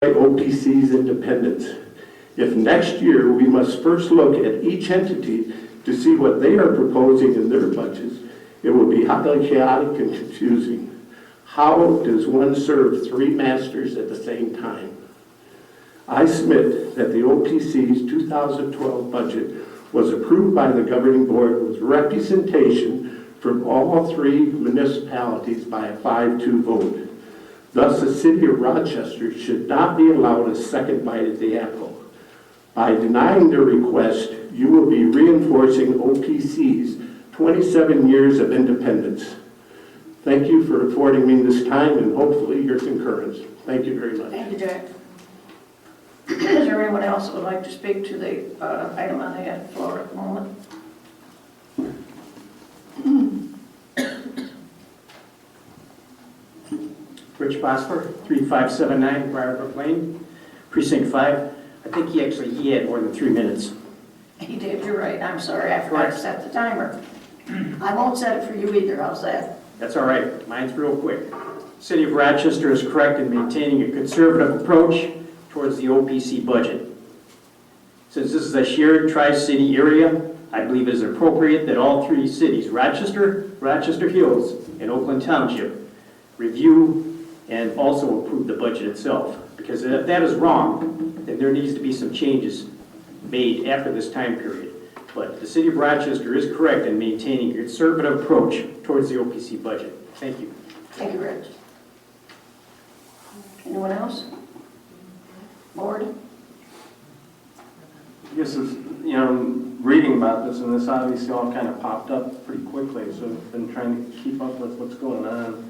OPC's independence. If next year we must first look at each entity to see what they are proposing in their budgets, it will be highly chaotic and confusing. How does one serve three masters at the same time? I submit that the OPC's 2012 budget was approved by the governing board with representation from all three municipalities by a 5-2 vote. Thus, the city of Rochester should not be allowed a second bite at the apple. By denying their request, you will be reinforcing OPC's 27 years of independence. Thank you for affording me this time and hopefully your concurrence. Thank you very much. Thank you, Jack. Is there anyone else that would like to speak to the item on the floor at the moment? Rich Bosper, 3579 Briarbrook Lane, Precinct 5. I think he had more than 3 minutes. He did, you're right. I'm sorry, I forgot to set the timer. I won't set it for you either, how's that? That's all right. Mine's real quick. City of Rochester is correct in maintaining a conservative approach towards the OPC budget. Since this is a shared tri-city area, I believe it is appropriate that all three cities, Rochester, Rochester Hills, and Oakland Township, review and also approve the budget itself. Because if that is wrong, then there needs to be some changes made after this time period. But the city of Rochester is correct in maintaining a conservative approach towards the OPC budget. Thank you. Thank you, Rich. Anyone else? Board? This is, reading about this, and this obviously all kind of popped up pretty quickly, so I've been trying to keep up with what's going on.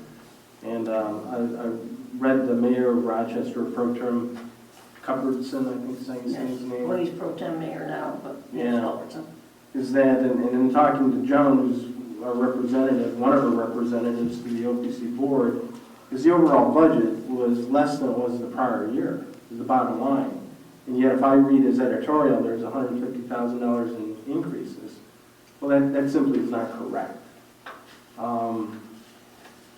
And I read the mayor of Rochester, pro tem Cuthbertson, I think is his name. Well, he's pro tem mayor now, but Yeah. Culbertson. Is that, and in talking to Joan, who's a representative, one of the representatives to the OPC board, is the overall budget was less than it was the prior year, is the bottom line. And yet if I read his editorial, there's $150,000 in increases. Well, that simply is not correct.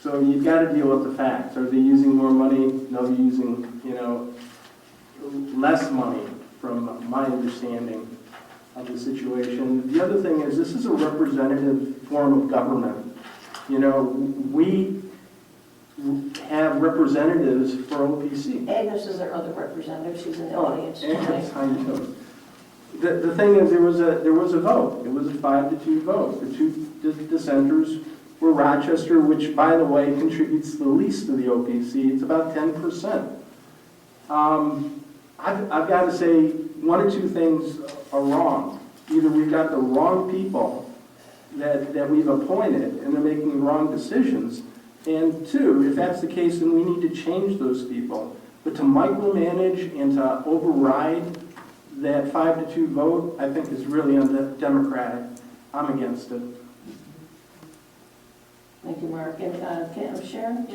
So you've got to deal with the facts. Are they using more money? No, they're using, less money from my understanding of the situation. The other thing is this is a representative form of government. We have representatives for OPC. Agnes is our other representative, she's in the audience tonight. I know. The thing is, there was a vote. It was a 5-2 vote. The two dissenters were Rochester, which, by the way, contributes the least to the OPC. It's about 10%. I've got to say, one or two things are wrong. Either we've got the wrong people that we've appointed, and they're making the wrong decisions. And two, if that's the case, then we need to change those people. But to micromanage and to override that 5-2 vote, I think is really undemocratic. I'm against it. Thank you, Mark. And Sharon?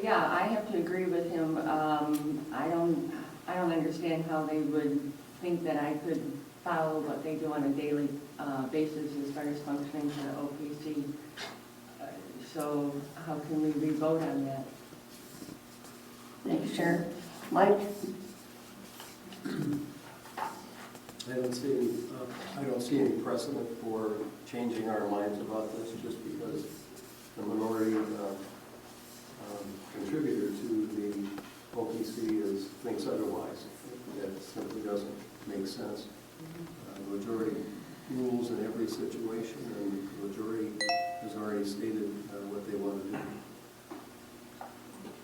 Yeah, I have to agree with him. I don't understand how they would think that I could follow what they do on a daily basis as far as functioning for the OPC. So how can we re-vote on that? Thank you, Sharon. Mike? I don't see any precedent for changing our minds about this just because the minority contributor to the OPC thinks otherwise. That simply doesn't make sense. The majority rules in every situation, and the majority has already stated what they want to do.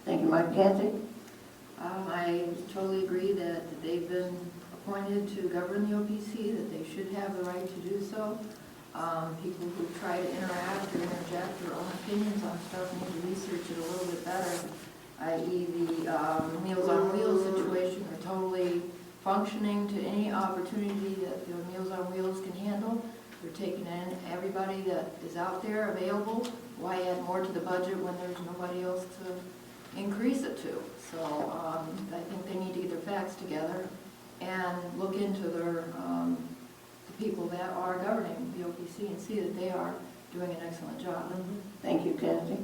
Thank you, Mike. Kathy? I totally agree that they've been appointed to govern the OPC, that they should have the right to do so. People who try to interact or interject their own opinions on stuff need to research it a little bit better, i.e. the Meals on Wheels situation. They're totally functioning to any opportunity that the Meals on Wheels can handle. They're taking in everybody that is out there available. Why add more to the budget when there's nobody else to increase it to? So I think they need to get their facts together and look into their the people that are governing the OPC and see that they are doing an excellent job. Thank you, Kathy.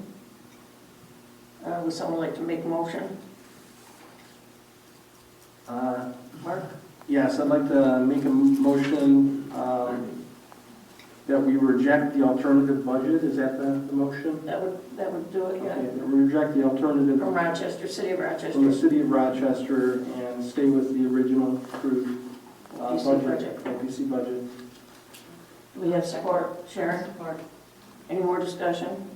Would someone like to make a motion? Mark? Yes, I'd like to make a motion that we reject the alternative budget. Is that the motion? That would do it, Okay, yeah. that we reject the alternative From Rochester, City of from the Rochester. city of Rochester and stay with the original approved OPC budget. OPC budget. Do we have support? Sharon? Support. Any more discussion?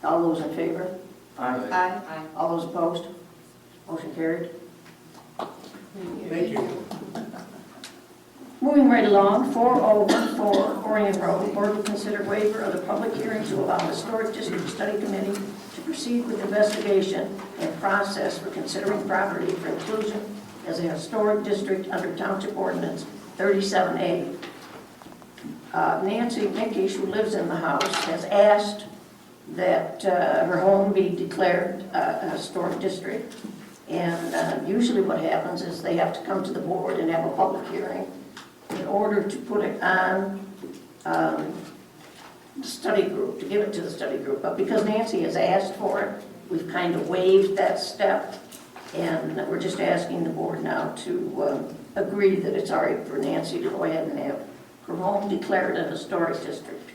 All those in favor? Aye. Aye. All those opposed? Motion carried. Thank you. Moving right along, 4014 Orion Road, board will consider waiver of the public hearing to allow the Historic District Study Committee to proceed with investigation and process for considering property for inclusion as a historic district under Township Ordinance 37A. Nancy Mickish, who lives in the house, has asked that her home be declared a historic district. And usually what happens is they have to come to the board and have a public hearing in order to put it on the study group, to give it to the study group. But because Nancy has asked for it, we've kind of waived that step. And we're just asking the board now to agree that it's all right for Nancy to go ahead and have her home declared a historic district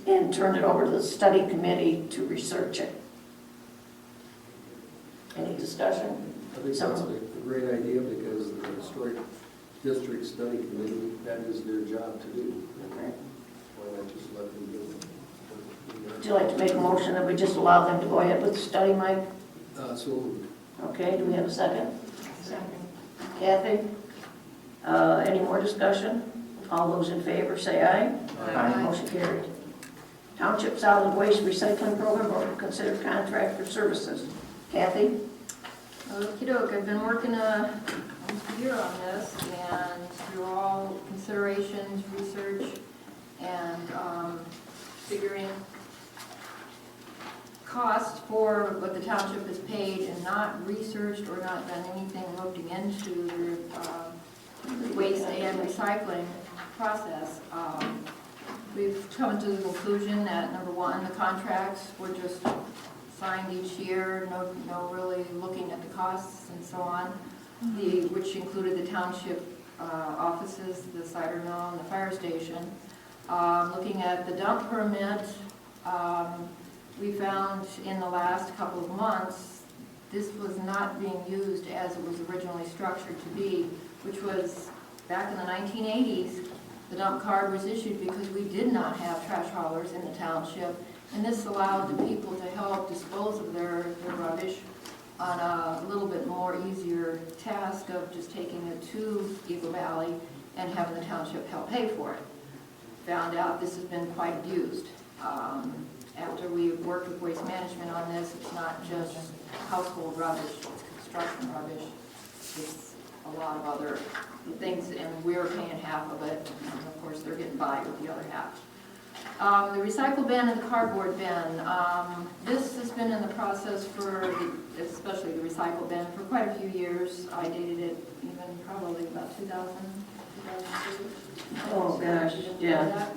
and turn it over to the study committee to research it. Any discussion? I think that's a great idea because the Historic District Study Committee, that is their job to do. Okay. Why not just let them do it? Would you like to make a motion that we just allow them to go ahead with the study, Mike? So Okay, do we have a second? Second. Kathy? Any more discussion? All those in favor say aye. Aye. Motion carried. Township Solid Waste Recycling Program, or consider contract for services. Kathy? Okey-doke, I've been working almost a year on this, and through all considerations, research, and figuring cost for what the township has paid and not researched or not done anything looking into the waste and recycling process. We've come to the conclusion that, number one, the contracts were just signed each year, no really looking at the costs and so on, which included the township offices, the cider mill, and the fire station. Looking at the dump permit, we found in the last couple of months, this was not being used as it was originally structured to be, which was back in the 1980s. The dump card was issued because we did not have trash haulers in the township, and this allowed the people to help dispose of their rubbish on a little bit more easier task of just taking it to Eagle Valley and having the township help pay for it. Found out this has been quite abused. After we worked with Waste Management on this, it's not just household rubbish, it's construction rubbish, it's a lot of other things, and we're paying half of it, and of course they're getting by with the other half. The recycle bin and the cardboard bin, this has been in the process for, especially the recycle bin, for quite a few years. I dated it even probably about 2002. Oh, gosh, yeah.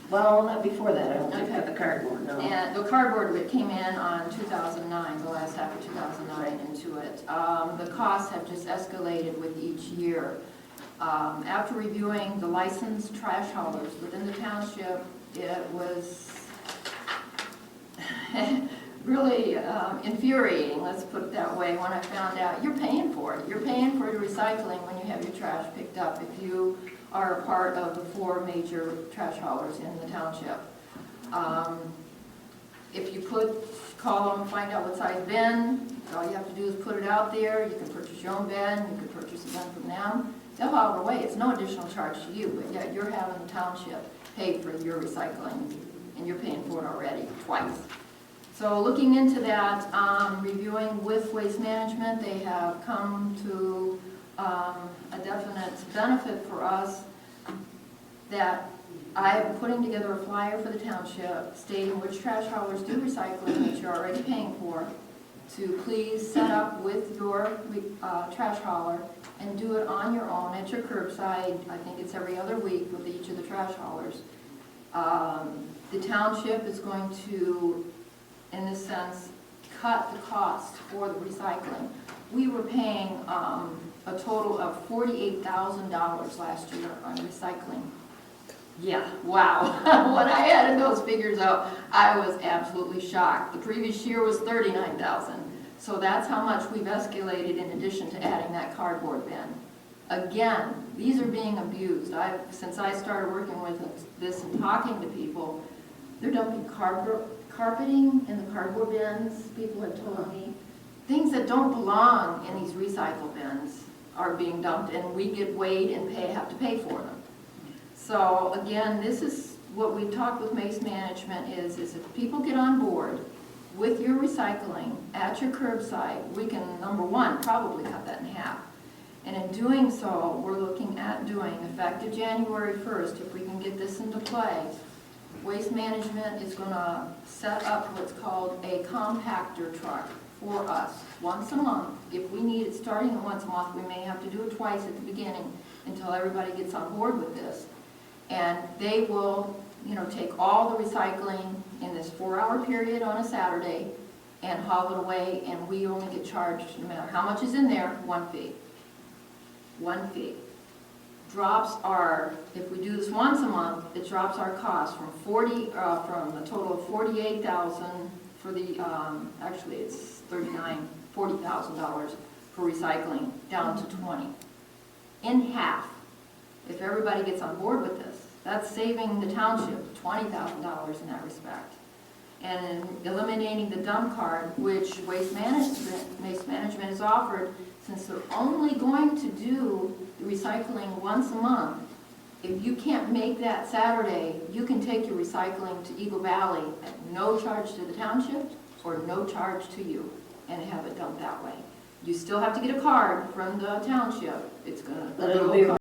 Well, not before that, I don't think, Okay. but the cardboard, no. And the cardboard that came in on 2009, the last half of 2009 into it. The costs have just escalated with each year. After reviewing the licensed trash haulers within the township, it was really infuriating, let's put it that way, when I found out you're paying for it. You're paying for the recycling when you have your trash picked up if you are a part of the 4 major trash haulers in the township. If you call them, find out what size bin, all you have to do is put it out there. You can purchase your own bin, you can purchase a bin from them. They'll haul it away. It's no additional charge to you, but yet you're having the township pay for your recycling, and you're paying for it already twice. So looking into that, reviewing with Waste Management, they have come to a definite benefit for us that I'm putting together a flyer for the township stating which trash haulers do recycling that you're already paying for, to please set up with your trash hauler and do it on your own at your curbside. I think it's every other week with each of the trash haulers. The township is going to, in this sense, cut the cost for the recycling. We were paying a a total of $48,000 last year on recycling. Yeah, wow. When I added those figures up, I was absolutely shocked. The previous year was $39,000. So that's how much we've escalated in addition to adding that cardboard bin. Again, these are being abused. Since I started working with this and talking to people, they're dumping carpeting in the cardboard bins, people have told me. Things that don't belong in these recycle bins are being dumped, and we get weighed and have to pay for them. So again, this is what we've talked with Mace Management is if people get on board with your recycling at your curbside, we can, number one, probably cut that in half. And in doing so, we're looking at doing, effective January 1st, if we can get this into play, Waste Management is going to set up what's called a compactor truck for us once a month. If we need it starting at once a month, we may have to do it twice at the beginning until everybody gets on board with this. And they will, take all the recycling in this 4-hour period on a Saturday and haul it away, and we only get charged, no matter how much is in there, one fee. One fee. Drops our, if we do this once a month, it drops our cost from from a total of $48,000 for the, actually it's $40,000 for recycling down to $20,000. In half. If everybody gets on board with this, that's saving the township $20,000 in that respect. And eliminating the dump card, which Waste Management has offered, since they're only going to do the recycling once a month. If you can't make that Saturday, you can take your recycling to Eagle Valley at no charge to the township or no charge to you and have it dumped that way. You still have to get a card from the township. It's gonna. But it'll be